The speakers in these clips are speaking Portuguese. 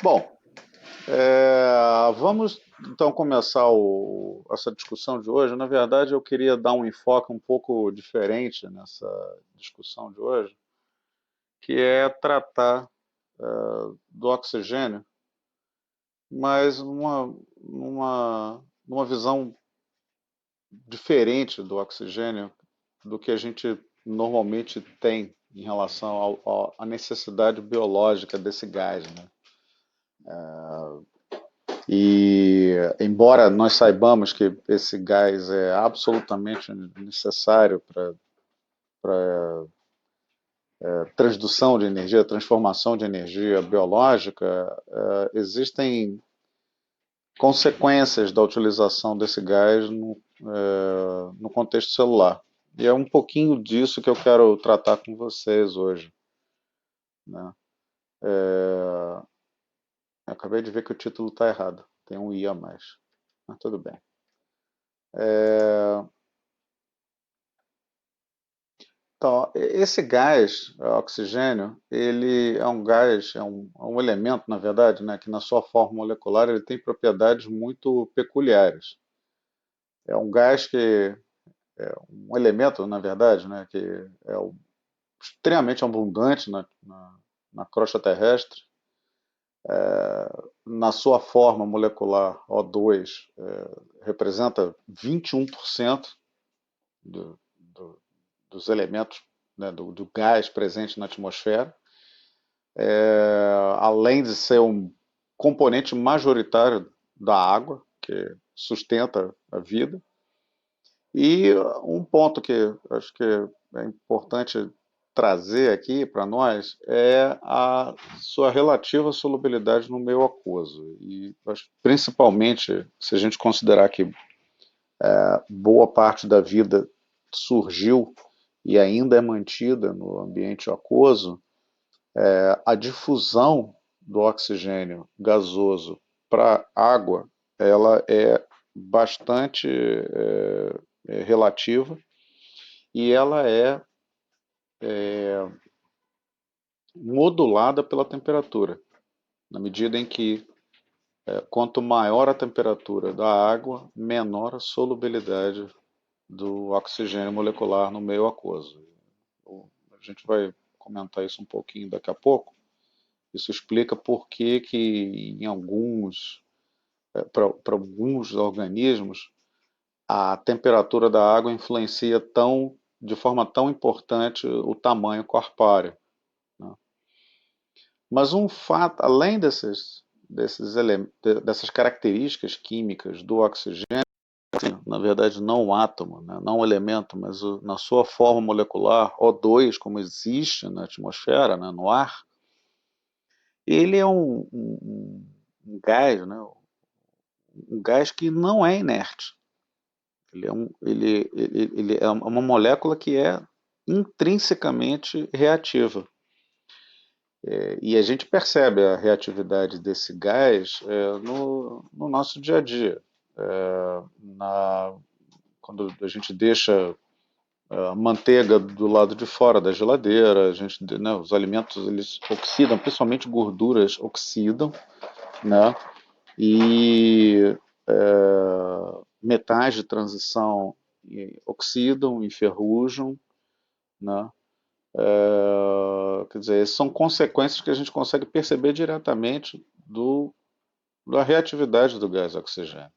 Bom, vamos então começar essa discussão de hoje. Na verdade, eu queria dar um enfoque um pouco diferente nessa discussão de hoje, que é tratar do oxigênio, mas numa visão diferente do oxigênio do que a gente normalmente tem em relação à necessidade biológica desse gás, né? E, embora nós saibamos que esse gás é absolutamente necessário para transdução de energia, transformação de energia biológica, existem consequências da utilização desse gás no contexto celular. E é um pouquinho disso que eu quero tratar com vocês hoje, né? Eu acabei de ver que o título está errado, tem um I a mais, mas tudo bem. Então, esse gás, oxigênio, ele é um gás, é um elemento, na verdade, né, que na sua forma molecular ele tem propriedades muito peculiares. É um gás que é um elemento, na verdade, né, que é extremamente abundante na crosta terrestre. Na sua forma molecular, O2 representa 21% do, dos elementos, né, do gás presente na atmosfera. Além de ser um componente majoritário da água, que sustenta a vida. E um ponto que acho que é importante trazer aqui para nós é a sua relativa solubilidade no meio aquoso. E principalmente se a gente considerar que boa parte da vida surgiu e ainda é mantida no ambiente aquoso, a difusão do oxigênio gasoso para a água, ela é bastante relativa e ela é modulada pela temperatura, na medida em que quanto maior a temperatura da água, menor a solubilidade do oxigênio molecular no meio aquoso. A gente vai comentar isso um pouquinho daqui a pouco. Isso explica por que em alguns, para alguns organismos, a temperatura da água influencia de forma tão importante o tamanho corpóreo, né? Mas um fato, além dessas características químicas do oxigênio, na verdade não o átomo, né, não o elemento, mas na sua forma molecular, O2, como existe na atmosfera, né, no ar, ele é um gás, né, um gás que não é inerte. Ele é uma molécula que é intrinsecamente reativa. E a gente percebe a reatividade desse gás no nosso dia a dia. Quando a gente deixa a manteiga do lado de fora da geladeira, né, os alimentos eles oxidam, principalmente gorduras oxidam, né? E metais de transição oxidam, enferrujam, né? Quer dizer, são consequências que a gente consegue perceber diretamente da reatividade do gás oxigênio.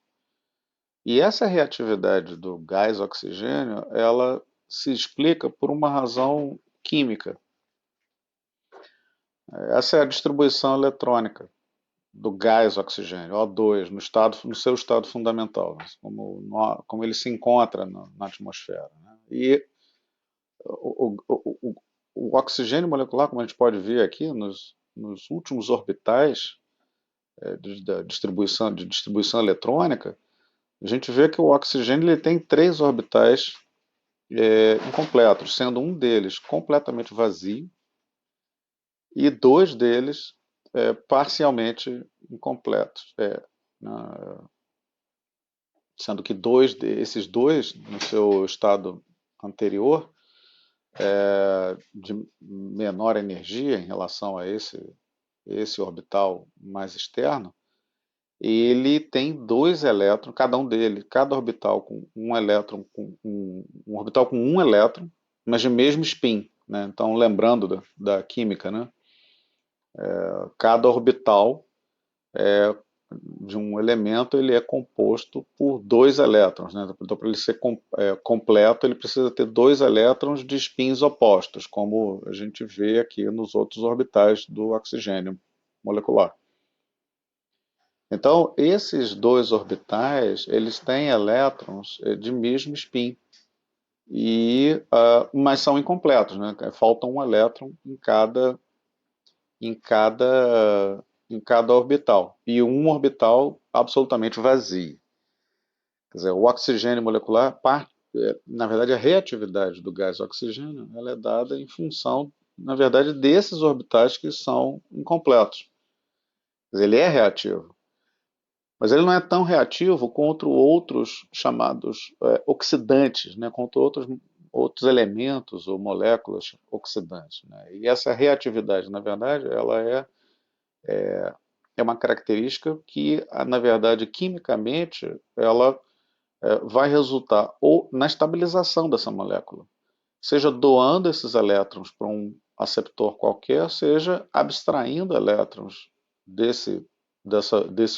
E essa reatividade do gás oxigênio, ela se explica por uma razão química. Essa é a distribuição eletrônica do gás oxigênio, O2, no seu estado fundamental, como ele se encontra na atmosfera, né? E o oxigênio molecular, como a gente pode ver aqui nos últimos orbitais de distribuição eletrônica, a gente vê que o oxigênio ele tem três orbitais incompletos, sendo um deles completamente vazio e dois deles parcialmente incompletos, sendo que esses dois, no seu estado anterior, de menor energia em relação a esse orbital mais externo, ele tem dois elétrons, cada um dele, cada orbital com um elétron, um orbital com um elétron, mas de mesmo spin, né? Então, lembrando da química, né? Cada orbital de um elemento ele é composto por dois elétrons, né? Então, para ele ser completo, ele precisa ter dois elétrons de spins opostos, como a gente vê aqui nos outros orbitais do oxigênio molecular. Então, esses dois orbitais, eles têm elétrons de mesmo spin, mas são incompletos, né? Falta um elétron em cada, em cada orbital, e um orbital absolutamente vazio. Quer dizer, o oxigênio molecular, na verdade, a reatividade do gás oxigênio, ela é dada em função, na verdade, desses orbitais que são incompletos. Quer dizer, ele é reativo, mas ele não é tão reativo contra outros chamados oxidantes, né, contra outros elementos ou moléculas oxidantes, né? E essa reatividade, na verdade, ela é uma característica que, na verdade, quimicamente, ela vai resultar ou na estabilização dessa molécula, seja doando esses elétrons para um aceptor qualquer, seja abstraindo elétrons desse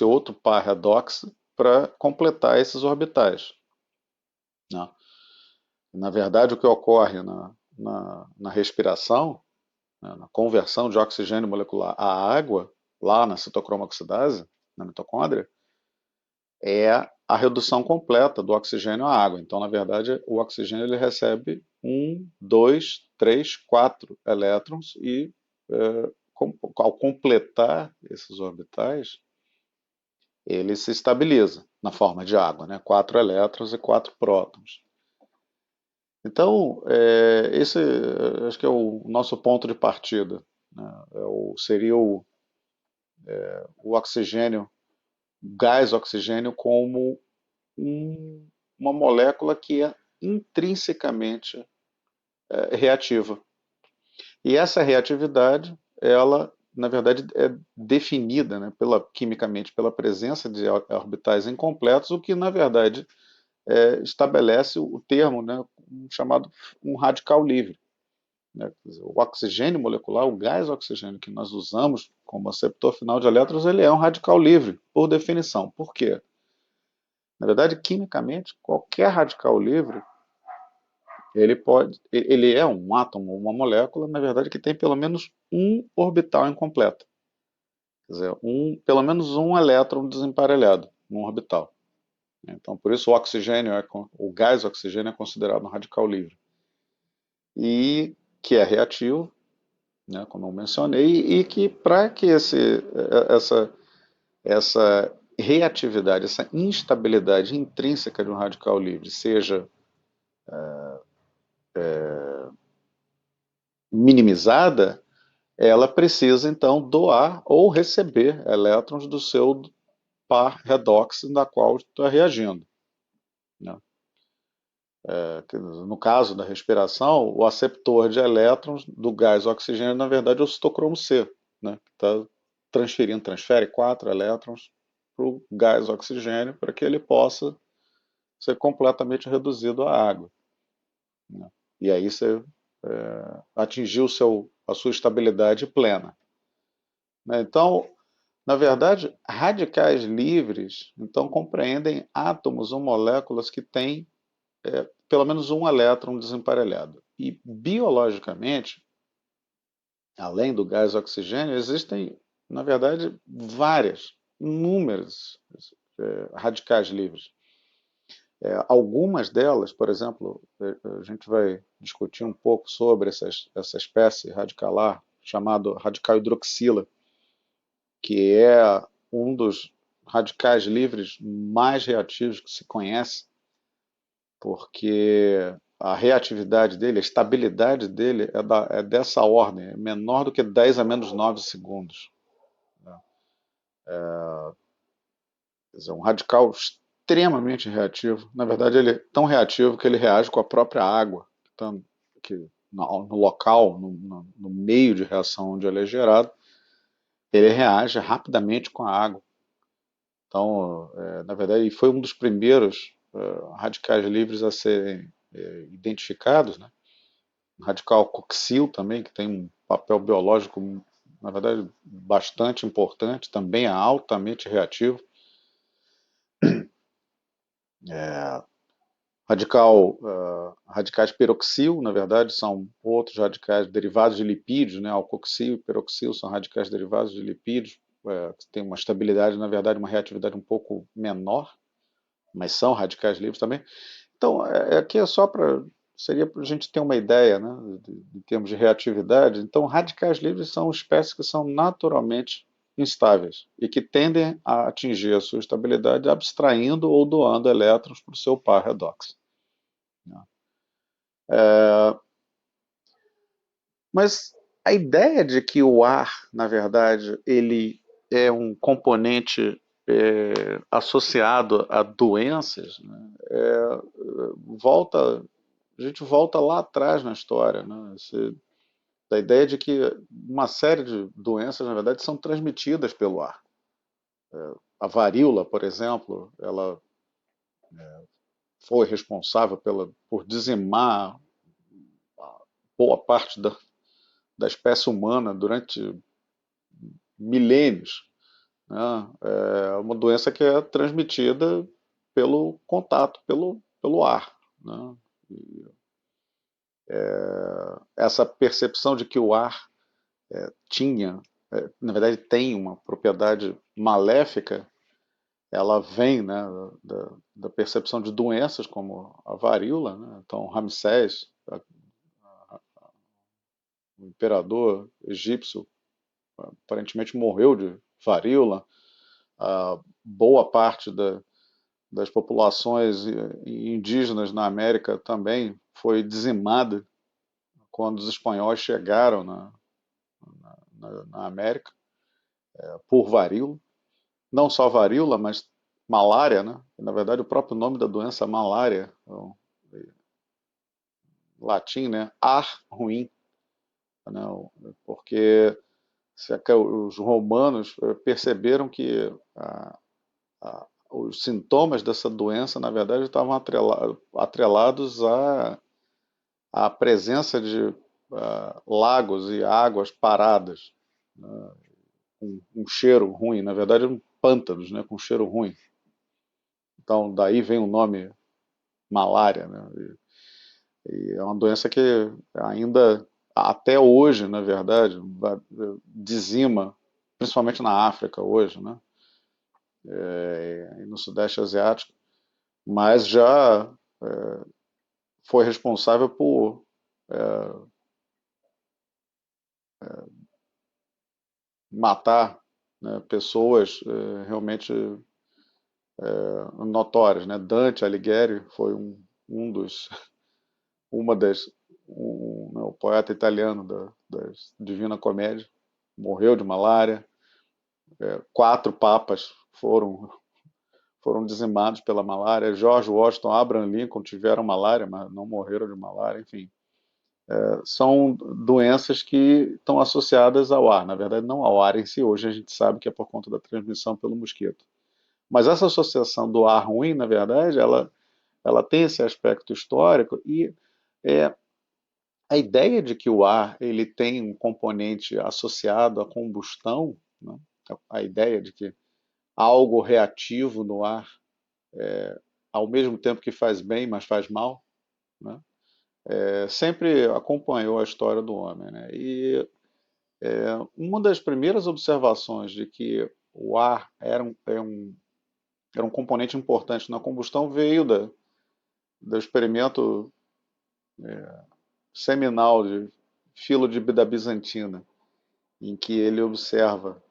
outro par redox para completar esses orbitais, né? Na verdade, o que ocorre na respiração, né, na conversão de oxigênio molecular à água, lá na citocromo oxidase, na mitocôndria, é a redução completa do oxigênio à água. Então, na verdade, o oxigênio ele recebe um, dois, três, quatro elétrons e, ao completar esses orbitais, ele se estabiliza na forma de água, né? Quatro elétrons e quatro prótons. Então, esse acho que é o nosso ponto de partida, né? Seria o oxigênio, gás oxigênio como uma molécula que é intrinsecamente reativa. E essa reatividade, ela, na verdade, é definida, né, quimicamente pela presença de orbitais incompletos, o que, na verdade, estabelece o termo, né, chamado um radical livre, né? O oxigênio molecular, o gás oxigênio que nós usamos como aceptor final de elétrons, ele é um radical livre, por definição. Por quê? Na verdade, quimicamente, qualquer radical livre, ele é um átomo, uma molécula, na verdade, que tem pelo menos um orbital incompleto. Quer dizer, pelo menos um elétron desemparelhado num orbital. Então, por isso o gás oxigênio é considerado um radical livre. E que é reativo, né, como eu mencionei, e que para que essa reatividade, essa instabilidade intrínseca de um radical livre seja minimizada, ela precisa então doar ou receber elétrons do seu par redox da qual está reagindo, né? No caso da respiração, o aceptor de elétrons do gás oxigênio, na verdade, é o citocromo C, né? Está transfere 4 elétrons para o gás oxigênio para que ele possa ser completamente reduzido à água, né? E aí você atingiu a sua estabilidade plena, né? Então, na verdade, radicais livres, então, compreendem átomos ou moléculas que têm pelo menos um elétron desemparelhado. E, biologicamente, além do gás oxigênio, existem, na verdade, inúmeras radicais livres. Algumas delas, por exemplo, a gente vai discutir um pouco sobre essa espécie radicalar, chamado radical hidroxila, que é um dos radicais livres mais reativos que se conhece, porque a reatividade dele, a estabilidade dele é dessa ordem, é menor do que 10 a menos 9 segundos, né? Quer dizer, um radical extremamente reativo. Na verdade, ele é tão reativo que ele reage com a própria água, no local, no meio de reação onde ele é gerado, ele reage rapidamente com a água. Então, na verdade, ele foi um dos primeiros radicais livres a serem identificados, né? O radical coxil também, que tem um papel biológico, na verdade, bastante importante, também é altamente reativo. Radicais peroxil, na verdade, são outros radicais derivados de lipídios, né? Alcoxil e peroxil são radicais derivados de lipídios, que têm uma estabilidade, na verdade, uma reatividade um pouco menor, mas são radicais livres também. Então, aqui é só para. Seria para a gente ter uma ideia, né, de termos de reatividade. Então, radicais livres são espécies que são naturalmente instáveis e que tendem a atingir a sua estabilidade abstraindo ou doando elétrons para o seu par redox, né? Mas a ideia de que o ar, na verdade, ele é um componente associado a doenças, né, volta, a gente volta lá atrás na história, né? Da ideia de que uma série de doenças, na verdade, são transmitidas pelo ar. A varíola, por exemplo, ela foi responsável por dizimar boa parte da espécie humana durante milênios, né? É uma doença que é transmitida pelo contato, pelo ar, né? Essa percepção de que o ar tinha, na verdade tem uma propriedade maléfica, ela vem, né, da percepção de doenças como a varíola, né? Então Ramsés, o imperador egípcio, aparentemente morreu de varíola. Boa parte das populações indígenas na América também foi dizimada quando os espanhóis chegaram na América por varíola. Não só varíola, mas malária, né? Na verdade, o próprio nome da doença é malária, latim, né? Ar ruim, né? Porque os romanos perceberam que os sintomas dessa doença, na verdade, estavam atrelados à presença de lagos e águas paradas, né, com um cheiro ruim. Na verdade, eram pântanos, né, com cheiro ruim. Então, daí vem o nome malária, né? E é uma doença que ainda, até hoje, na verdade, dizima, principalmente na África hoje, né? E no Sudeste Asiático, mas já foi responsável por matar, né, pessoas realmente notórias, né? Dante Alighieri foi um dos, uma das, né, o poeta italiano da Divina Comédia, morreu de malária. Quatro papas foram dizimados pela malária. George Washington, Abraham Lincoln tiveram malária, mas não morreram de malária. Enfim, são doenças que estão associadas ao ar. Na verdade, não ao ar em si. Hoje a gente sabe que é por conta da transmissão pelo mosquito. Mas essa associação do ar ruim, na verdade, ela tem esse aspecto histórico e é, a ideia de que o ar ele tem um componente associado à combustão, né? A ideia de que algo reativo no ar, ao mesmo tempo que faz bem, mas faz mal, né? Sempre acompanhou a história do homem, né? E uma das primeiras observações de que o ar era um componente importante na combustão veio do experimento seminal de Filo da Bizantina, em que ele observa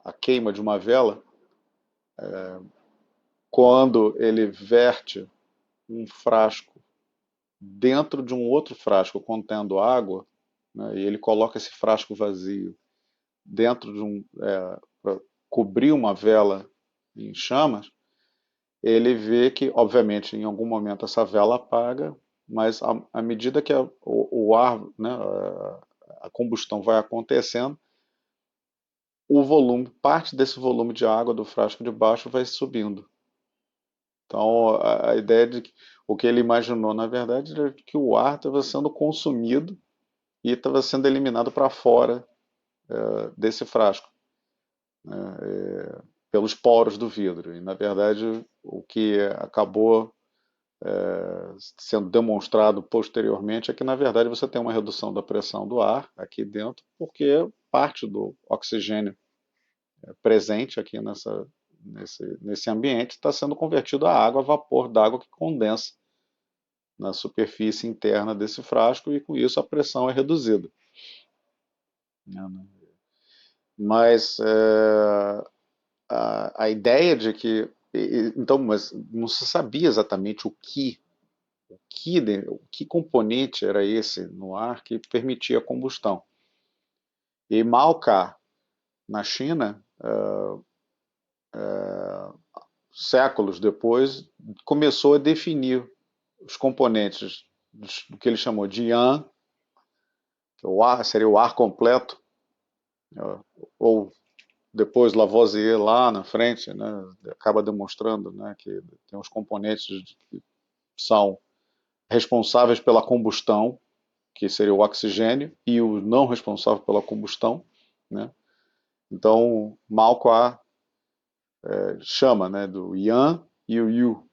a queima de uma vela quando ele verte um frasco dentro de um outro frasco contendo água, né, e ele coloca esse frasco vazio dentro de para cobrir uma vela em chamas, ele vê que, obviamente, em algum momento essa vela apaga, mas à medida que o ar, né, a combustão vai acontecendo, o volume, parte desse volume de água do frasco de baixo vai subindo. Então, a ideia de que o que ele imaginou, na verdade, era que o ar estava sendo consumido e estava sendo eliminado para fora desse frasco, pelos poros do vidro. E, na verdade, o que acabou sendo demonstrado posteriormente é que, na verdade, você tem uma redução da pressão do ar aqui dentro, porque parte do oxigênio presente aqui nesse ambiente está sendo convertido a água, a vapor d'água que condensa na superfície interna desse frasco e com isso a pressão é reduzida. Mas a ideia de que então, mas não se sabia exatamente o que componente era esse no ar que permitia a combustão. E Malka, na China, séculos depois, começou a definir os componentes do que ele chamou de Yan, que o ar, seria o ar completo, ou depois Lavoisier lá na frente, né, acaba demonstrando, né, que tem os componentes que são responsáveis pela combustão, que seria o oxigênio, e o não responsável pela combustão, né? Então, Malka chama, né, do Yan e o Yu.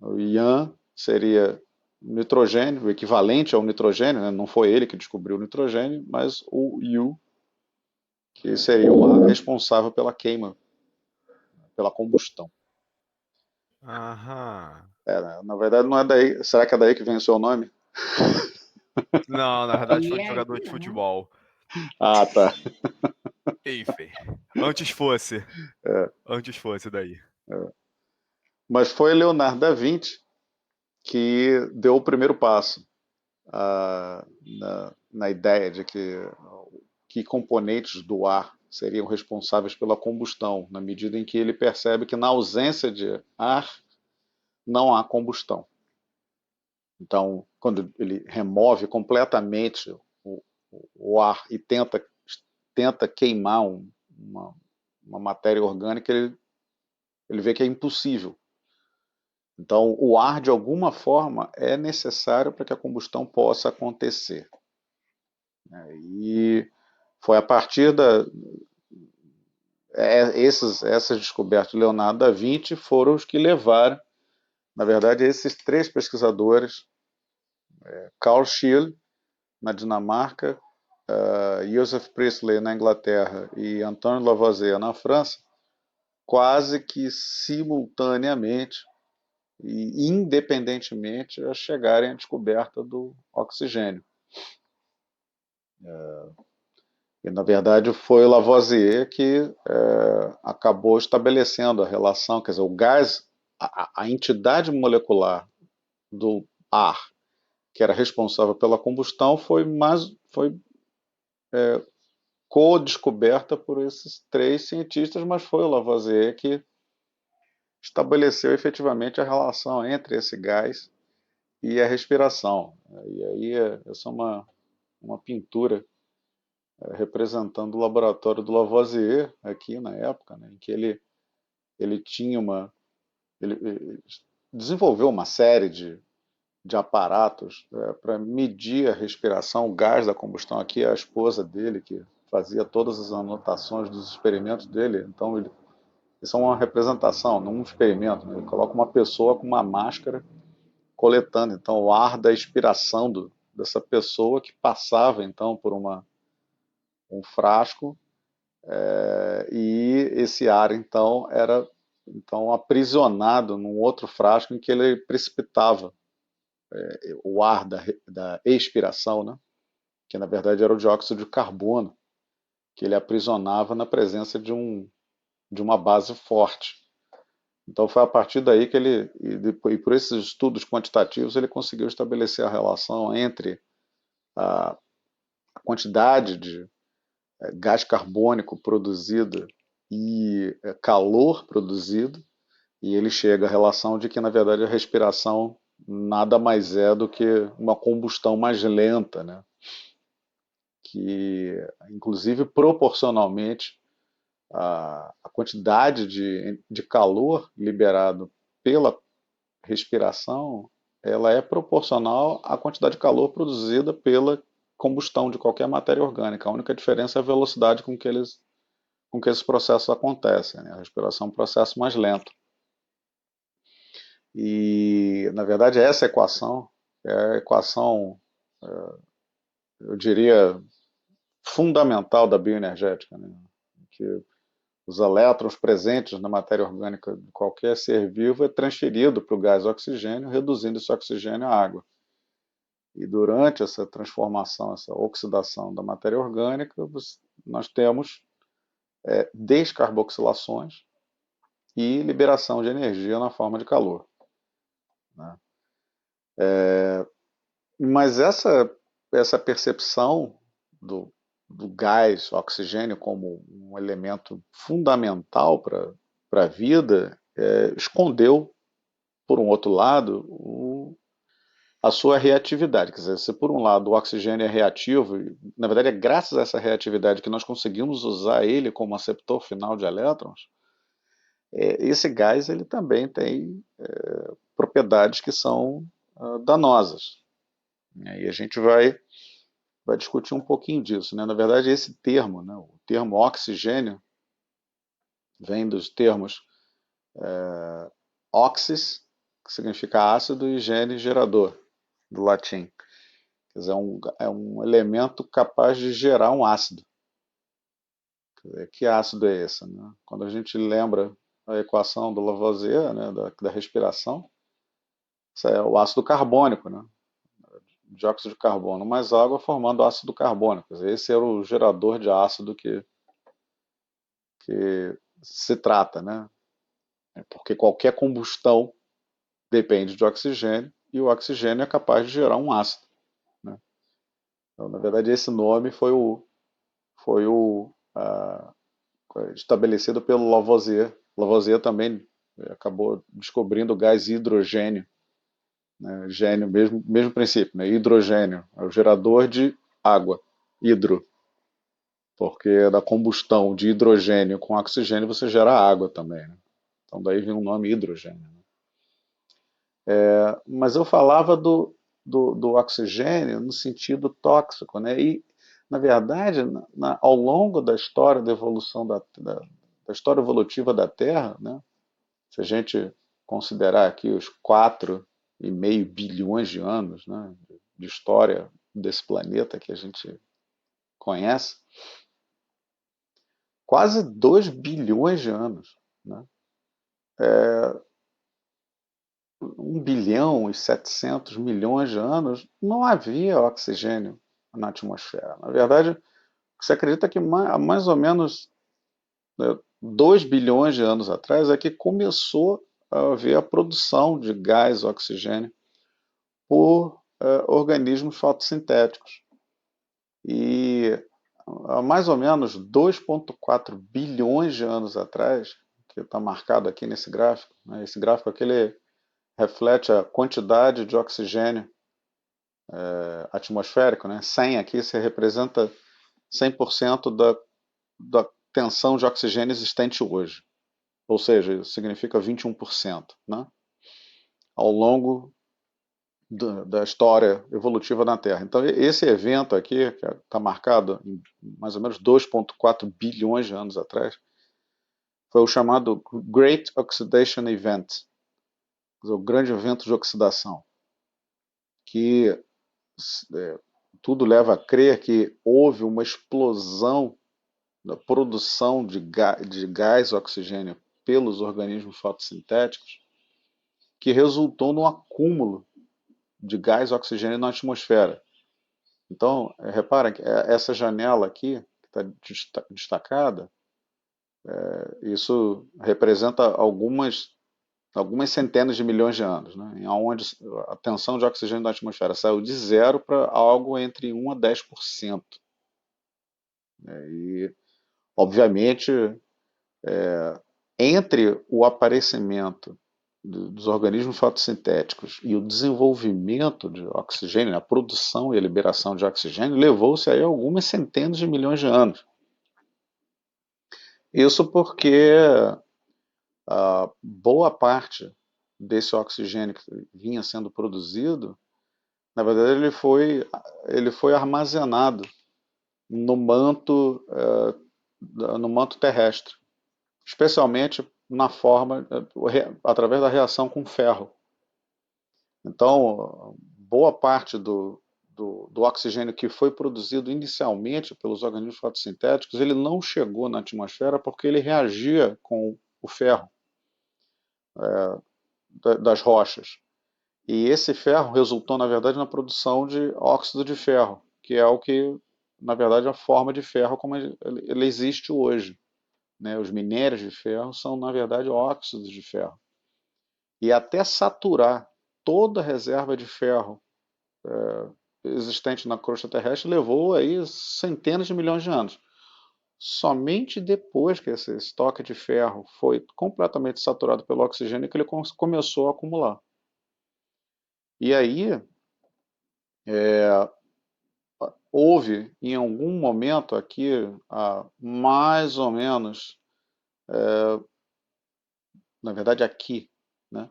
O Yan seria nitrogênio, o equivalente ao nitrogênio, né? Não foi ele que descobriu o nitrogênio, mas o Yu, que seria o ar responsável pela queima, pela combustão. Aham. Na verdade, não é daí. Será que é daí que vem o seu nome? Não, na verdade foi de jogador de futebol. Ah, tá. Enfim. Antes fosse. É, Antes fosse daí. é. Mas foi Leonardo da Vinci que deu o primeiro passo na ideia de que componentes do ar seriam responsáveis pela combustão, na medida em que ele percebe que na ausência de ar não há combustão. Então, quando ele remove completamente o, o ar e tenta queimar uma matéria orgânica, ele vê que é impossível. Então, o ar, de alguma forma, é necessário para que a combustão possa acontecer. E foi a partir essas descobertas de Leonardo da Vinci foram os que levaram, na verdade, esses três pesquisadores, Carl Scheele, na Dinamarca, Joseph Priestley, na Inglaterra, e Antoine Lavoisier, na França, quase que simultaneamente e independentemente a chegarem à descoberta do oxigênio. E, na verdade, foi o Lavoisier que acabou estabelecendo a relação, quer dizer, o gás, a entidade molecular do ar, que era responsável pela combustão, foi co-descoberta por esses três cientistas, mas foi o Lavoisier que estabeleceu efetivamente a relação entre esse gás e a respiração. E aí essa é uma pintura representando o laboratório do Lavoisier aqui na época, né, em que ele tinha ele desenvolveu uma série de aparatos para medir a respiração, o gás da combustão. Aqui é a esposa dele que fazia todas as anotações dos experimentos dele. Então isso é uma representação, não um experimento, né? Ele coloca uma pessoa com uma máscara coletando então o ar da expiração dessa pessoa que passava então por um frasco e esse ar então era então aprisionado num outro frasco em que ele precipitava o ar da expiração, né? Que na verdade era o dióxido de carbono, que ele aprisionava na presença de uma base forte. Então foi a partir daí que e por esses estudos quantitativos, ele conseguiu estabelecer a relação entre a quantidade de gás carbônico produzido e calor produzido, e ele chega à relação de que, na verdade, a respiração nada mais é do que uma combustão mais lenta, né? Que, inclusive, proporcionalmente a quantidade de calor liberado pela respiração, ela é proporcional à quantidade de calor produzida pela combustão de qualquer matéria orgânica. A única diferença é a velocidade com que esses processos acontecem, né? A respiração é um processo mais lento. E, na verdade, essa equação é a equação, eu diria, fundamental da bioenergética, né? Que os elétrons presentes na matéria orgânica de qualquer ser vivo é transferido para o gás oxigênio, reduzindo esse oxigênio à água. E durante essa transformação, essa oxidação da matéria orgânica, nós temos descarboxilações e liberação de energia na forma de calor, né? Mas essa percepção do gás oxigênio como um elemento fundamental para a vida escondeu, por um outro lado, a sua reatividade. Quer dizer, se por um lado o oxigênio é reativo, e, na verdade é graças a essa reatividade que nós conseguimos usar ele como aceptor final de elétrons, esse gás ele também tem propriedades que são danosas. E a gente vai discutir um pouquinho disso, né? Na verdade, esse termo, né, o termo oxigênio, vem dos termos oxis, que significa ácido, e gene, gerador, do latim. Quer dizer, é um elemento capaz de gerar um ácido. Quer dizer, que ácido é esse, né? Quando a gente lembra a equação do Lavoisier, né, da respiração, isso é o ácido carbônico, né? Dióxido de carbono mais água formando ácido carbônico. Quer dizer, esse era o gerador de ácido que se trata, né? Porque qualquer combustão depende de oxigênio e o oxigênio é capaz de gerar um ácido, né? Então, na verdade, esse nome foi estabelecido pelo Lavoisier. Lavoisier também acabou descobrindo o gás hidrogênio, né? Gênio, mesmo princípio, né? Hidrogênio é o gerador de água, hidro, porque da combustão de hidrogênio com oxigênio você gera água também, né? Então daí vem o nome hidrogênio, né? Mas eu falava do oxigênio no sentido tóxico, né? E, na verdade, ao longo da história da evolução da história evolutiva da Terra, né? Se a gente considerar aqui os 4,5 bilhões de anos, né, de história desse planeta que a gente conhece, quase 2 bilhões de anos, né? 1,7 bilhão de anos, não havia oxigênio na atmosfera. Na verdade, se acredita que há mais ou menos, né, 2 bilhões de anos atrás é que começou a haver a produção de gás oxigênio por organismos fotossintéticos. E há mais ou menos 2,4 bilhões de anos atrás, que está marcado aqui nesse gráfico, né, esse gráfico aqui ele reflete a quantidade de oxigênio atmosférico, né? 100 aqui se representa 100% da tensão de oxigênio existente hoje. Ou seja, isso significa 21%, né? Ao longo da história evolutiva na Terra. Então, esse evento aqui, que está marcado em mais ou menos 2,4 bilhões de anos atrás, foi o chamado Great Oxidation Event, o grande evento de oxidação, que tudo leva a crer que houve uma explosão da produção de gás oxigênio pelos organismos fotossintéticos, que resultou no acúmulo de gás oxigênio na atmosfera. Então, repara que essa janela aqui, que está destacada, isso representa algumas centenas de milhões de anos, né, onde a tensão de oxigênio da atmosfera saiu de zero para algo entre 1 a 10%. E, obviamente, entre o aparecimento dos organismos fotossintéticos e o desenvolvimento de oxigênio, a produção e a liberação de oxigênio, levou-se aí algumas centenas de milhões de anos. Isso porque boa parte desse oxigênio que vinha sendo produzido, na verdade ele foi armazenado no manto, no manto terrestre, especialmente na forma, através da reação com ferro. Então, boa parte do oxigênio que foi produzido inicialmente pelos organismos fotossintéticos, ele não chegou na atmosfera porque ele reagia com o ferro das rochas. E esse ferro resultou, na verdade, na produção de óxido de ferro, que é o que, na verdade, a forma de ferro como ele existe hoje. Né? Os minérios de ferro são, na verdade, óxidos de ferro. E até saturar toda a reserva de ferro existente na crosta terrestre levou aí centenas de milhões de anos. Somente depois que esse estoque de ferro foi completamente saturado pelo oxigênio que ele começou a acumular. E aí houve em algum momento aqui, há mais ou menos, na verdade aqui, né,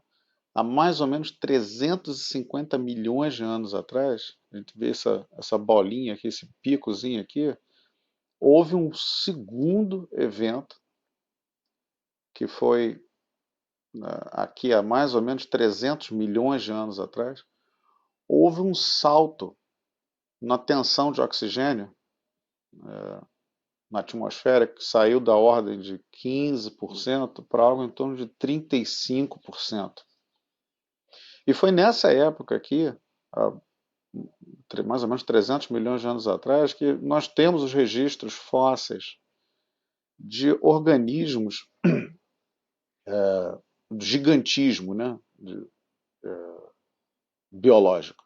há mais ou menos 350 milhões de anos atrás, a gente vê essa bolinha aqui, esse picozinho aqui, houve um segundo evento que foi aqui há mais ou menos 300 milhões de anos atrás, houve um salto na tensão de oxigênio na atmosfera que saiu da ordem de 15% para algo em torno de 35%. E foi nessa época aqui, há mais ou menos 300 milhões de anos atrás, que nós temos os registros fósseis de organismos de gigantismo, né, biológico.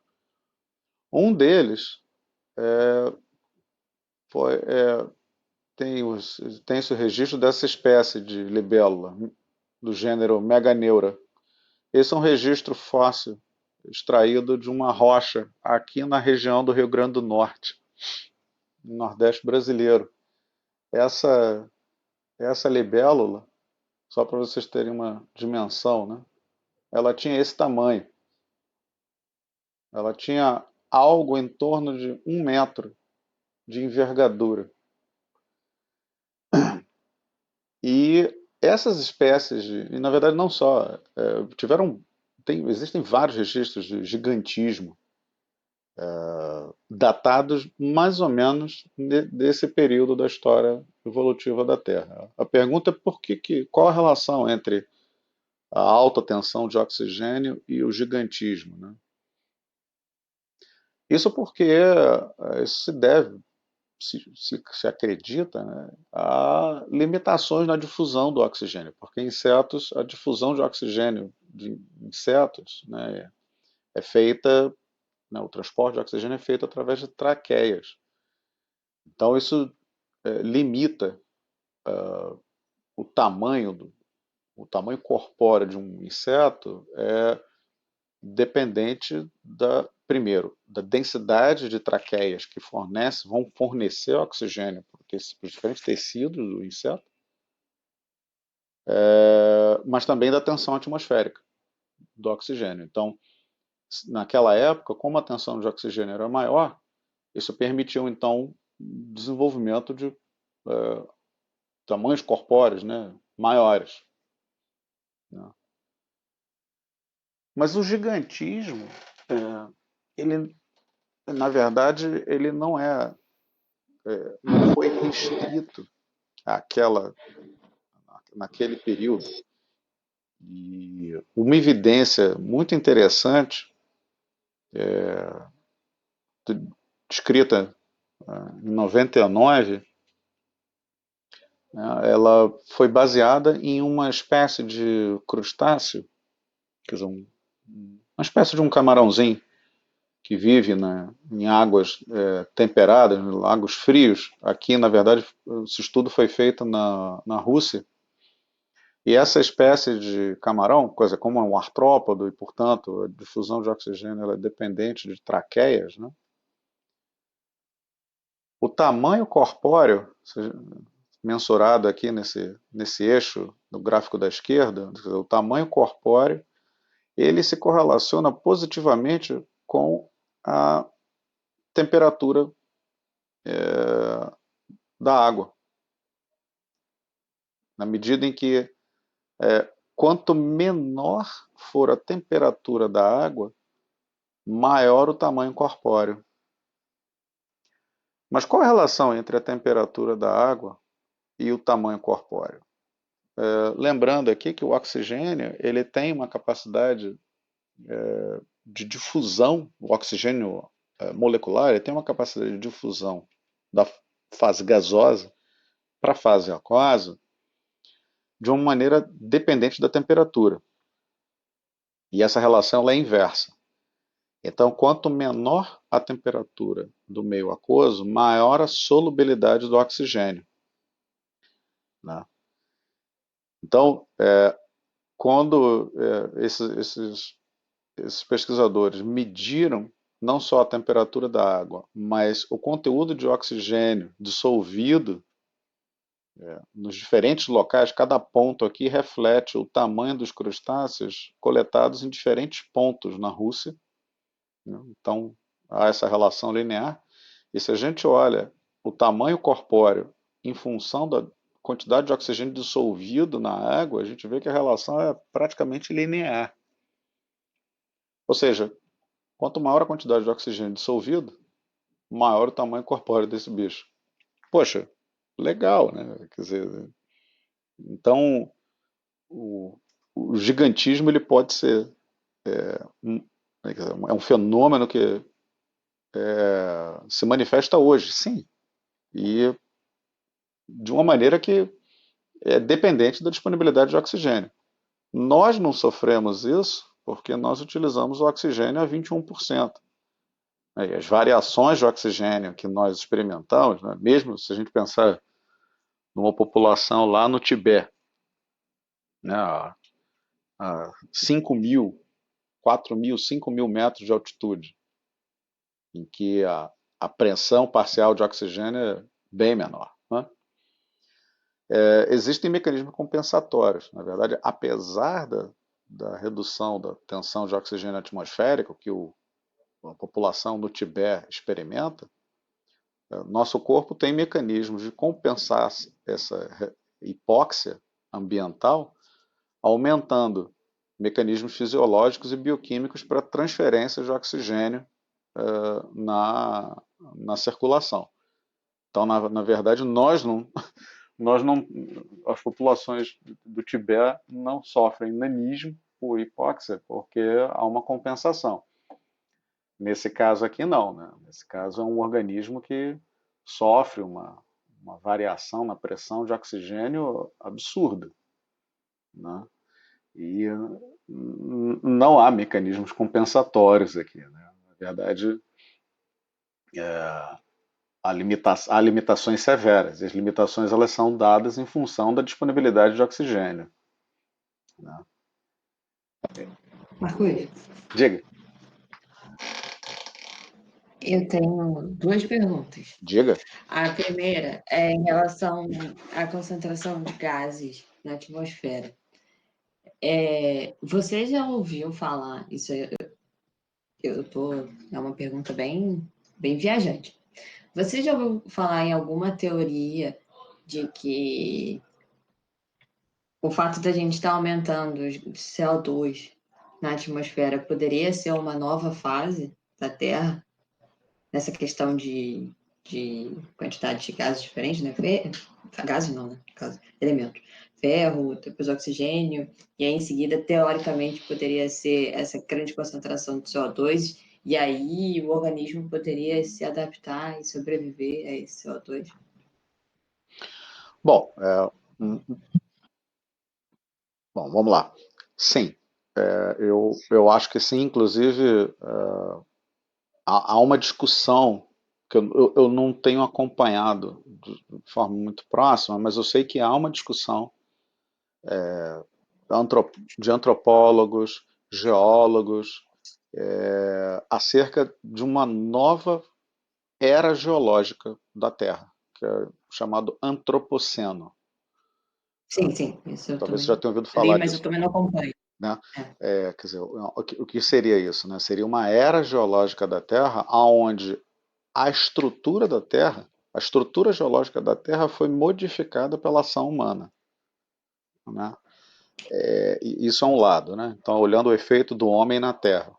Um deles foi, tem esse registro dessa espécie de libélula, do gênero Meganeura. Esse é um registro fóssil extraído de uma rocha aqui na região do Rio Grande do Norte, no Nordeste brasileiro. Essa, essa libélula, só para vocês terem uma dimensão, né? Ela tinha esse tamanho. Ela tinha algo em torno de 1 metro de envergadura. E essas espécies, e na verdade não só, existem vários registros de gigantismo datados mais ou menos desse período da história evolutiva da Terra. A pergunta é qual a relação entre a alta tensão de oxigênio e o gigantismo, né? Isso porque isso se deve, se acredita, né, a limitações na difusão do oxigênio, porque insetos, a difusão de oxigênio de insetos, né, é feita, né, o transporte de oxigênio é feito através de traqueias. Então isso limita o tamanho o tamanho corpóreo de um inseto é dependente primeiro, da densidade de traqueias que vão fornecer oxigênio para os diferentes tecidos do inseto, mas também da tensão atmosférica do oxigênio. Então, naquela época, como a tensão de oxigênio era maior, isso permitiu então o desenvolvimento de tamanhos corpóreos, né, maiores. Né? Mas o gigantismo, ele, na verdade, ele não foi restrito àquela, naquele período. E uma evidência muito interessante, descrita em 99, né, ela foi baseada em uma espécie de crustáceo, quer dizer, uma espécie de um camarãozinho que vive em águas temperadas, em lagos frios. Aqui, na verdade, esse estudo foi feito na Rússia. E essa espécie de camarão, coisa como um artrópode, e, portanto, a difusão de oxigênio ela é dependente de traqueias, né? O tamanho corpóreo, mensurado aqui nesse eixo, no gráfico da esquerda, o tamanho corpóreo, ele se correlaciona positivamente com a temperatura da água. Na medida em que quanto menor for a temperatura da água, maior o tamanho corpóreo. Mas qual a relação entre a temperatura da água e o tamanho corpóreo? Lembrando aqui que o oxigênio ele tem uma capacidade de difusão, o oxigênio molecular ele tem uma capacidade de difusão da fase gasosa para a fase aquosa de uma maneira dependente da temperatura. E essa relação ela é inversa. Então, quanto menor a temperatura do meio aquoso, maior a solubilidade do oxigênio. Né? Então, quando esses pesquisadores mediram não só a temperatura da água, mas o conteúdo de oxigênio dissolvido nos diferentes locais, cada ponto aqui reflete o tamanho dos crustáceos coletados em diferentes pontos na Rússia. Então, há essa relação linear. E se a gente olha o tamanho corpóreo em função da quantidade de oxigênio dissolvido na água, a gente vê que a relação é praticamente linear. Ou seja, quanto maior a quantidade de oxigênio dissolvido, maior o tamanho corpóreo desse bicho. Poxa, legal, né? Quer dizer, então o gigantismo ele pode ser é um fenômeno que se manifesta hoje, sim, e de uma maneira que é dependente da disponibilidade de oxigênio. Nós não sofremos isso porque nós utilizamos o oxigênio a 21%. E as variações de oxigênio que nós experimentamos, né, mesmo se a gente pensar numa população lá no Tibete, né, a 5 mil, 4 mil, 5 mil metros de altitude, em que a pressão parcial de oxigênio é bem menor. Né? Existem mecanismos compensatórios. Na verdade, apesar da redução da tensão de oxigênio atmosférico que a população no Tibete experimenta, nosso corpo tem mecanismos de compensar essa hipóxia ambiental, aumentando mecanismos fisiológicos e bioquímicos para transferência de oxigênio na circulação. Então, na verdade, as populações do Tibete não sofrem nanismo por hipóxia, porque há uma compensação. Nesse caso aqui, não. Né? Nesse caso, é um organismo que sofre uma variação na pressão de oxigênio absurda. Né? E não há mecanismos compensatórios aqui. Né? Na verdade, há limitações severas. E as limitações elas são dadas em função da disponibilidade de oxigênio. Né? Marcos, Diga. eu tenho duas perguntas. Diga. A primeira é em relação à concentração de gases na atmosfera. Você já ouviu falar, isso é uma pergunta bem viajante. Você já ouviu falar em alguma teoria de que o fato da gente estar aumentando o CO2 na atmosfera poderia ser uma nova fase da Terra, nessa questão de quantidade de gases diferentes, né? Gases não, né? Elementos. Ferro, depois oxigênio, e aí em seguida, teoricamente, poderia ser essa grande concentração de CO2, e aí o organismo poderia se adaptar e sobreviver a esse CO2. Bom, vamos lá. Sim, eu acho que sim. Inclusive, há uma discussão que eu não tenho acompanhado de forma muito próxima, mas eu sei que há uma discussão de antropólogos, geólogos, acerca de uma nova era geológica da Terra, que chamado antropoceno. Sim, sim, isso eu Talvez você já também tenha ouvido li, falar mas eu disso, também não acompanho. né? É. Quer dizer, o que seria isso, né? Seria uma era geológica da Terra, onde a estrutura geológica da Terra foi modificada pela ação humana, né? Isso é um lado, né? Então, olhando o efeito do homem na Terra.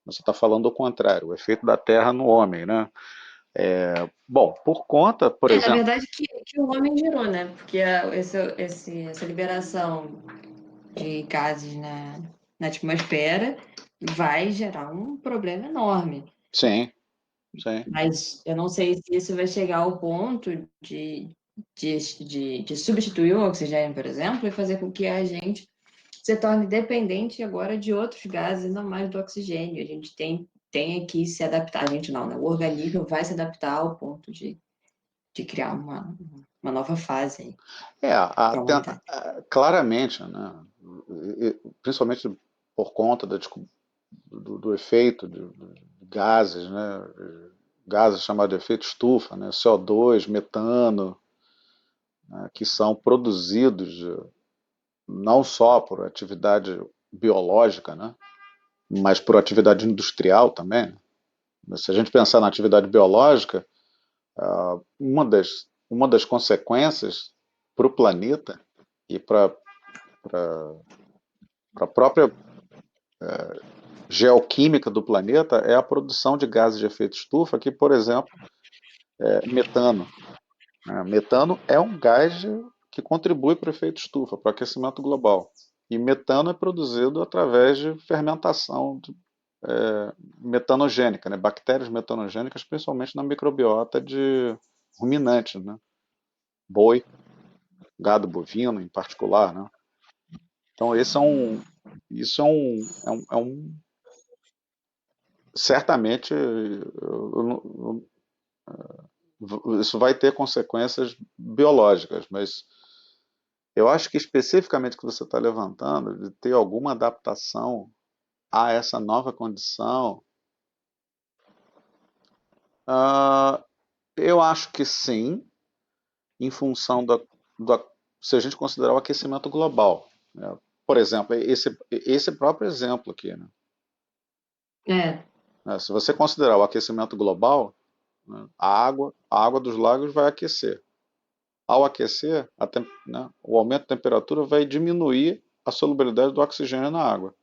Você está falando o contrário, o efeito da Terra no homem, né? Bom, por conta, por Na exemplo, verdade, que o homem gerou, né? Porque essa liberação de gases na atmosfera vai gerar um problema enorme. sim, sim, Mas eu não sei se isso vai chegar ao ponto de substituir o oxigênio, por exemplo, e fazer com que a gente se torne dependente agora de outros gases, não mais do oxigênio. A gente tem que se adaptar, a gente não, né? O organismo vai se adaptar ao ponto de criar uma nova fase aí para a humanidade. claramente, né? Principalmente por conta do efeito de gases, né? Gases chamados de efeito estufa, né? CO2, metano, né? Que são produzidos não só por atividade biológica, né? Mas por atividade industrial também, né? Se a gente pensar na atividade biológica, uma das consequências para o planeta e para a própria geoquímica do planeta é a produção de gases de efeito estufa, que, por exemplo, metano. Né? Metano é um gás que contribui para o efeito estufa, para o aquecimento global. E metano é produzido através de fermentação metanogênica, né? Bactérias metanogênicas, principalmente na microbiota de ruminantes, né? Boi, gado bovino em particular, né? Então isso certamente isso vai ter consequências biológicas, mas eu acho que especificamente o que você está levantando, de ter alguma adaptação a essa nova condição, ah, eu acho que sim, em função da se a gente considerar o aquecimento global, né? Por exemplo, esse próprio exemplo aqui, né? É, Se você considerar o aquecimento global, né, a água dos lagos vai aquecer. Ao aquecer, né, o aumento de temperatura vai diminuir a solubilidade do oxigênio na água.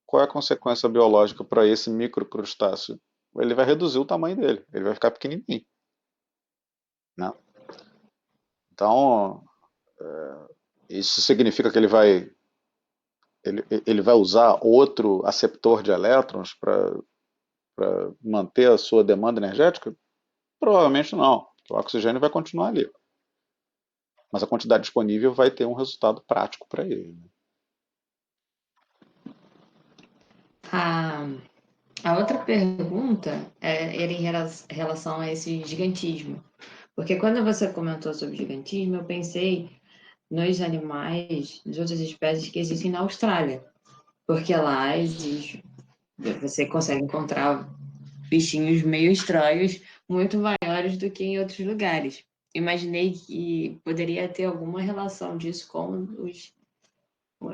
Qual é a consequência biológica para esse microcrustáceo? Ele vai reduzir o tamanho dele, ele vai ficar pequenininho, né? Então, isso significa que ele vai usar outro aceptor de elétrons para manter a sua demanda energética? Provavelmente não, porque o oxigênio vai continuar ali. Mas a quantidade disponível vai ter um resultado prático para ele, né? a, a outra pergunta era em relação a esse gigantismo. Porque quando você comentou sobre gigantismo, eu pensei nos animais, nas outras espécies que existem na Austrália. Porque lá existe, você consegue encontrar bichinhos meio estranhos, muito maiores do que em outros lugares. Imaginei que poderia ter alguma relação disso com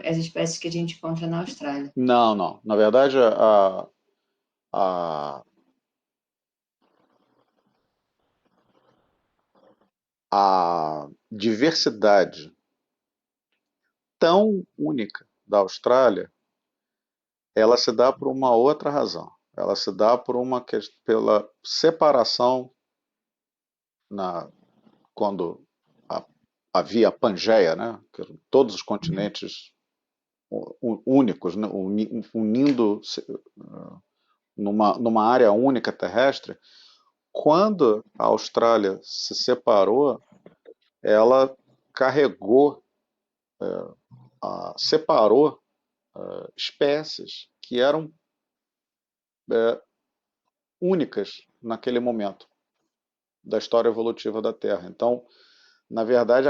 as espécies que a gente encontra na Austrália. Não, não. Na verdade, a, a diversidade tão única da Austrália, ela se dá por uma outra razão. Ela se dá pela separação na, quando a- havia a Pangeia, né? Que eram todos os continentes únicos, né? Unindo numa área única terrestre. Quando a Austrália se separou, ela carregou, separou espécies que eram é, únicas naquele momento da história evolutiva da Terra. Então, na verdade,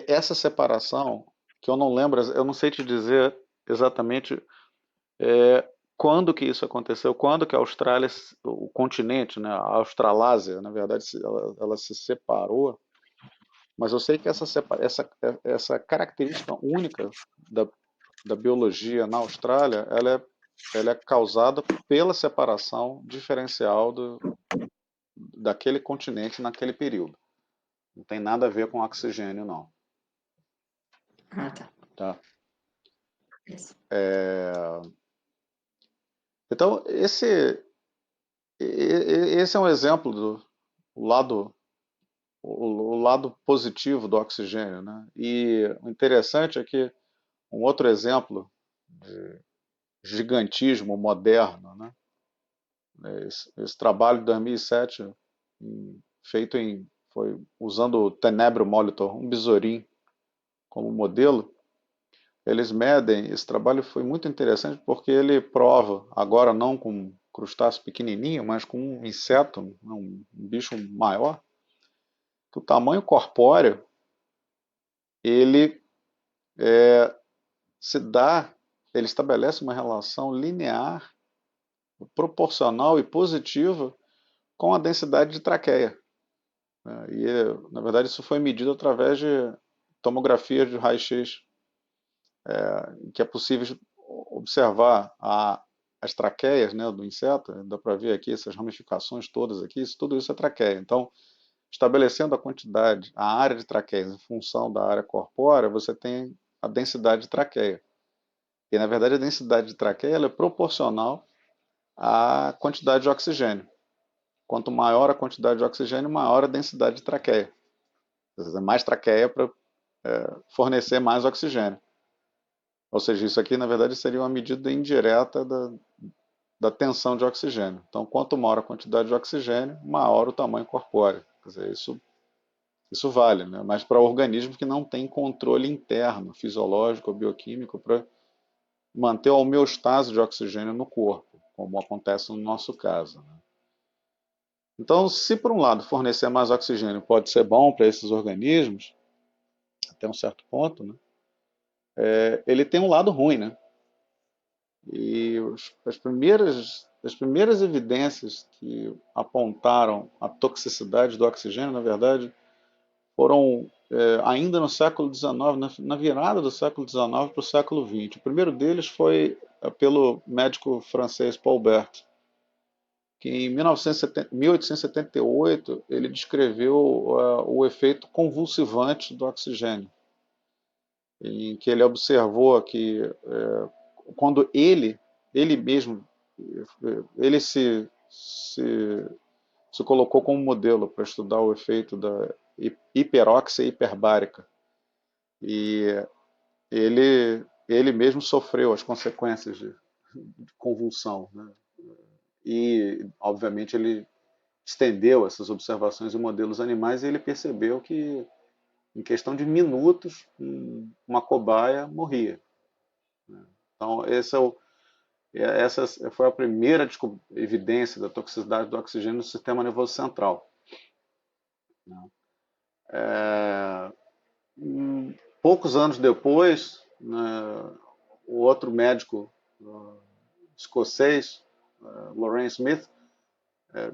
essa separação, que eu não lembro, eu não sei te dizer exatamente quando que isso aconteceu, quando que a Austrália, o continente, né, a Australásia, na verdade, ela se separou. Mas eu sei que essa característica única da, da biologia na Austrália, ela é causada pela separação diferencial daquele continente naquele período. Não tem nada a ver com oxigênio, não. Ah, tá. Tá? Isso. Então, esse é um exemplo do lado, o lado positivo do oxigênio, né? E o interessante é que um outro exemplo de gigantismo moderno, né? Esse trabalho de 2007, feito foi usando o Tenebro Molitor, um besourinho, como modelo. Eles medem, esse trabalho foi muito interessante porque ele prova, agora não com um crustáceo pequenininho, mas com um inseto, um bicho maior, que o tamanho corpóreo, ele se dá, ele estabelece uma relação linear, proporcional e positiva com a densidade de traqueia, né? E, na verdade, isso foi medido através de tomografia de raio-x, que é possível observar as traqueias, né, do inseto. Dá para ver aqui essas ramificações todas aqui, tudo isso é traqueia. Então, estabelecendo a quantidade, a área de traqueias em função da área corpórea, você tem a densidade de traqueia. E, na verdade, a densidade de traqueia ela é proporcional à quantidade de oxigênio. Quanto maior a quantidade de oxigênio, maior a densidade de traqueia. Precisa mais traqueia para fornecer mais oxigênio. Ou seja, isso aqui, na verdade, seria uma medida indireta da tensão de oxigênio. Então, quanto maior a quantidade de oxigênio, maior o tamanho corpóreo. Quer dizer, isso vale, né? Mas para organismos que não têm controle interno, fisiológico ou bioquímico, para manter a homeostase de oxigênio no corpo, como acontece no nosso caso, né? Então, se por um lado fornecer mais oxigênio pode ser bom para esses organismos, até um certo ponto, né? Ele tem um lado ruim, né? E as primeiras evidências que apontaram a toxicidade do oxigênio, na verdade, foram ainda no século XIX, na virada do século XIX para o século XX. O primeiro deles foi pelo médico francês Paul Bert, que em 1878 ele descreveu o efeito convulsivante do oxigênio, em que ele observou que quando ele mesmo, ele se colocou como modelo para estudar o efeito da hiperóxia hiperbárica. E ele mesmo sofreu as consequências de convulsão, né? E, obviamente, ele estendeu essas observações em modelos animais e ele percebeu que, em questão de minutos, uma cobaia morria. Então, essa foi a primeira evidência da toxicidade do oxigênio no sistema nervoso central, né? Poucos anos depois, né, o outro médico escocês, Lawrence Smith,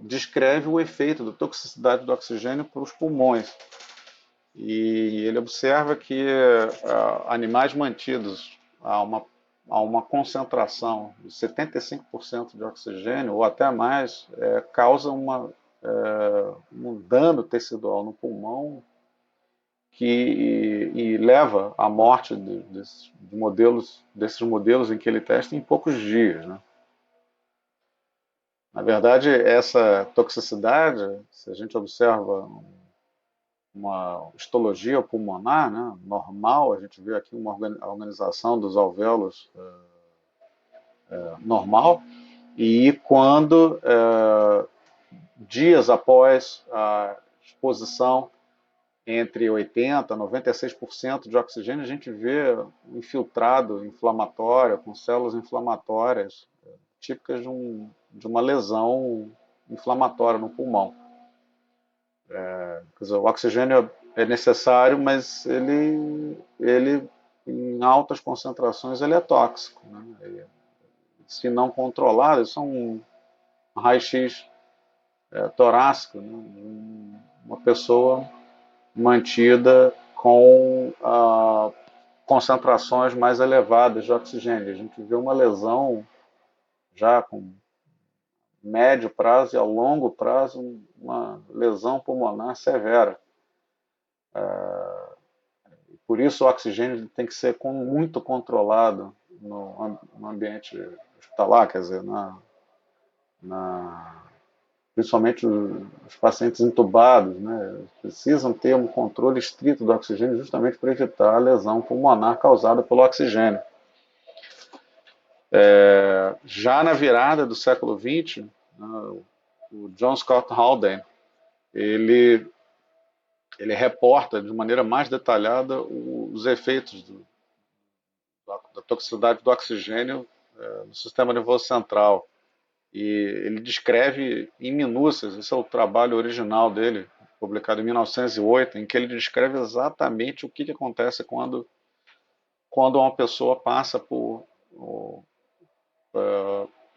descreve o efeito da toxicidade do oxigênio para os pulmões. E ele observa que animais mantidos a uma concentração de 75% de oxigênio, ou até mais, causam um dano tecidual no pulmão e leva à morte desses modelos em que ele testa em poucos dias, né? Na verdade, essa toxicidade, se a gente observa uma histologia pulmonar, né, normal, a gente vê aqui uma organização dos alvéolos normal, e quando dias após a exposição entre 80% a 96% de oxigênio, a gente vê um infiltrado inflamatório, com células inflamatórias, típicas de uma lesão inflamatória no pulmão. Quer dizer, o oxigênio é necessário, mas ele em altas concentrações ele é tóxico, né? Se não controlado, isso é um raio-x torácico, né? Uma pessoa mantida com concentrações mais elevadas de oxigênio. A gente vê uma lesão já com médio prazo e a longo prazo, uma lesão pulmonar severa. Por isso o oxigênio tem que ser muito controlado no ambiente hospitalar, quer dizer, principalmente os pacientes intubados, né, precisam ter um controle estrito do oxigênio justamente para evitar a lesão pulmonar causada pelo oxigênio. Já na virada do século XX, o John Scott Haldane, ele reporta de maneira mais detalhada os efeitos da toxicidade do oxigênio no sistema nervoso central. E ele descreve em minúcias, esse é o trabalho original dele, publicado em 1908, em que ele descreve exatamente o que acontece quando uma pessoa passa por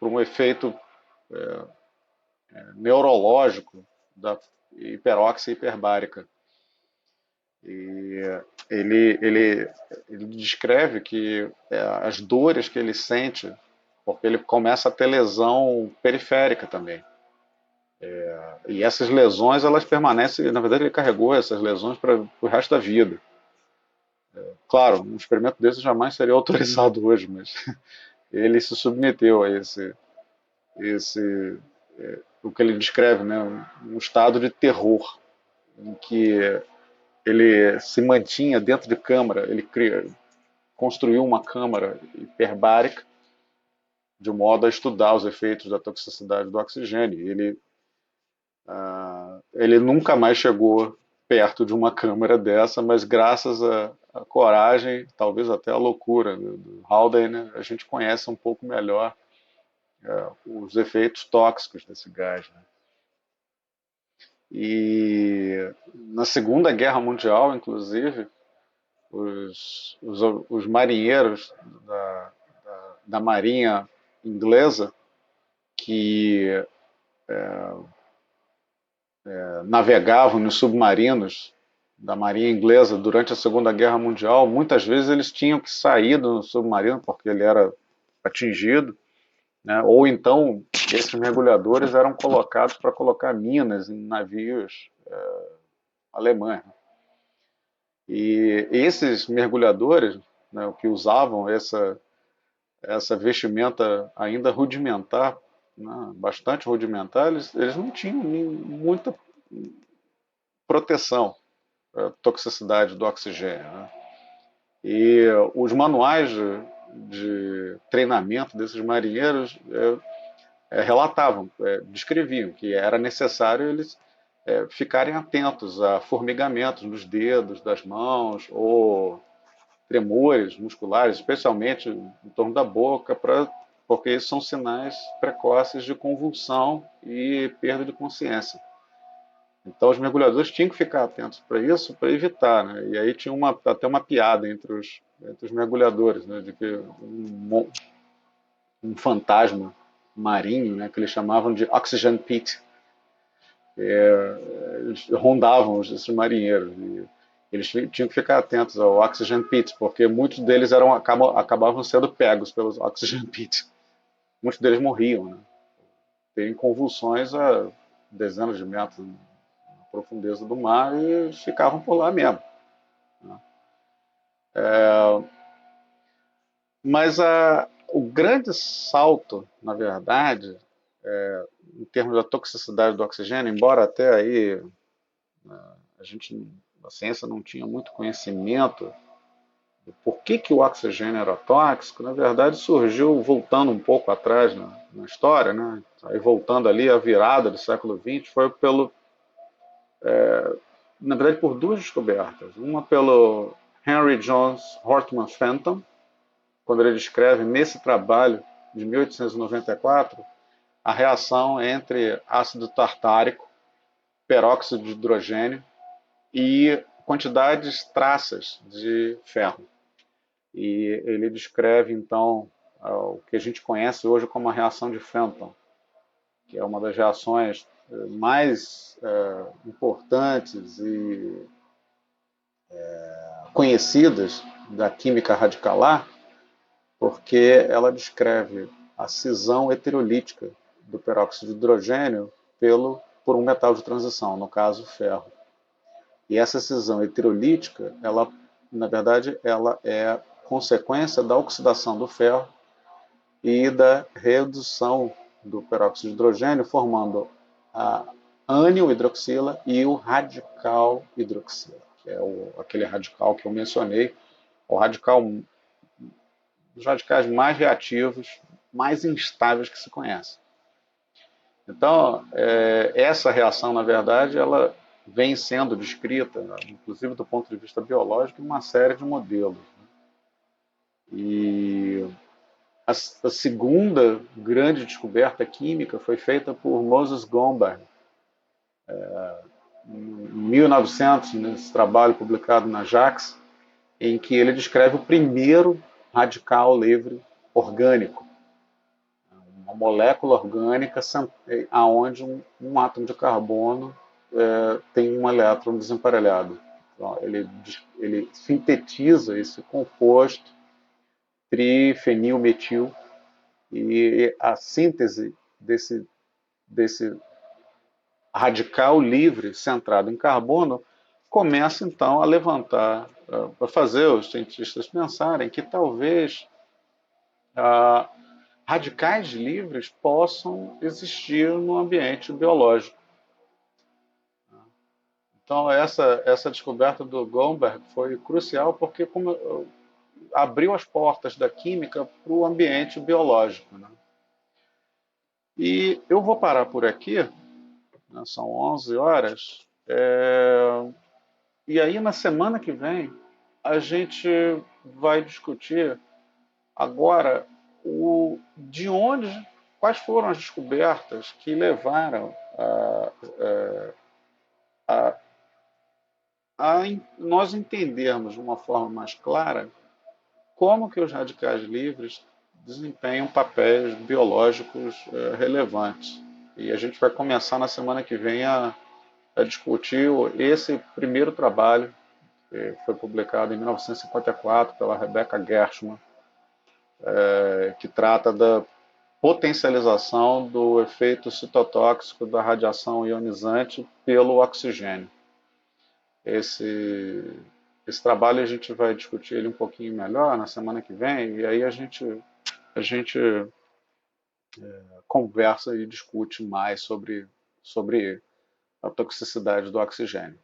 um efeito neurológico da hiperóxia hiperbárica. E ele descreve que as dores que ele sente, porque ele começa a ter lesão periférica também. E essas lesões, elas permanecem, na verdade ele carregou essas lesões para o resto da vida. Claro, um experimento desse jamais seria autorizado hoje, mas ele se submeteu a o que ele descreve, né, um estado de terror, em que ele se mantinha dentro de câmara, ele construiu uma câmara hiperbárica de modo a estudar os efeitos da toxicidade do oxigênio. Ele nunca mais chegou perto de uma câmara dessa, mas graças à coragem, talvez até à loucura do Haldane, a gente conhece um pouco melhor os efeitos tóxicos desse gás, né? E na Segunda Guerra Mundial, inclusive, os marinheiros da Marinha inglesa que navegavam nos submarinos da Marinha inglesa durante a Segunda Guerra Mundial, muitas vezes eles tinham que sair do submarino porque ele era atingido, né? Ou então esses mergulhadores eram colocados para colocar minas em navios alemães. E esses mergulhadores, né, que usavam essa vestimenta ainda rudimentar, né, bastante rudimentar, eles não tinham muita proteção à toxicidade do oxigênio, né? E os manuais de treinamento desses marinheiros relatavam, descreviam que era necessário eles ficarem atentos a formigamentos nos dedos, das mãos, ou tremores musculares, especialmente em torno da boca, porque esses são sinais precoces de convulsão e perda de consciência. Então os mergulhadores tinham que ficar atentos para isso, para evitar, né? E aí tinha até uma piada entre os mergulhadores, né, de que um fantasma marinho, né, que eles chamavam de Oxygen Pit, eles rondavam esses marinheiros. E eles tinham que ficar atentos ao Oxygen Pit, porque muitos deles acabavam sendo pegos pelos Oxygen Pit. Muitos deles morriam, né? Tem convulsões a dezenas de metros na profundeza do mar e ficavam por lá mesmo, né? Mas o grande salto, na verdade, em termos da toxicidade do oxigênio, embora até aí a ciência não tinha muito conhecimento do por que o oxigênio era tóxico, na verdade surgiu voltando um pouco atrás na história, né? Aí voltando ali a virada do século XX, foi na verdade por duas descobertas. Uma pelo Henry Jones Hortman Fenton, quando ele descreve nesse trabalho de 1894 a reação entre ácido tartárico, peróxido de hidrogênio e quantidades traças de ferro. E ele descreve, então, o que a gente conhece hoje como a reação de Fenton, que é uma das reações mais importantes e conhecidas da química radicalar, porque ela descreve a cisão heterolítica do peróxido de hidrogênio por um metal de transição, no caso, o ferro. E essa cisão heterolítica, ela, na verdade, ela é consequência da oxidação do ferro e da redução do peróxido de hidrogênio, formando a ânion hidroxila e o radical hidroxila, que é aquele radical que eu mencionei, o radical dos radicais mais reativos, mais instáveis que se conhece. Então, essa reação, na verdade, ela vem sendo descrita, inclusive do ponto de vista biológico, em uma série de modelos. E a segunda grande descoberta química foi feita por Moses Gomberg, em 1900, nesse trabalho publicado na JACS, em que ele descreve o primeiro radical livre orgânico, uma molécula orgânica onde um átomo de carbono tem um elétron desemparelhado. Então, ele sintetiza esse composto trifenilmetil e a síntese desse radical livre centrado em carbono começa então a levantar, a fazer os cientistas pensarem que talvez radicais livres possam existir no ambiente biológico. Então, essa descoberta do Gomberg foi crucial porque abriu as portas da química para o ambiente biológico. Né? E eu vou parar por aqui, né? São 11 horas, e aí na semana que vem a gente vai discutir agora quais foram as descobertas que levaram a nós entendermos de uma forma mais clara como que os radicais livres desempenham papéis biológicos relevantes. E a gente vai começar na semana que vem a discutir esse primeiro trabalho, que foi publicado em 1954 pela Rebecca Gershman, que trata da potencialização do efeito citotóxico da radiação ionizante pelo oxigênio. Esse trabalho a gente vai discutir ele um pouquinho melhor na semana que vem, e aí a gente conversa e discute mais sobre a toxicidade do oxigênio.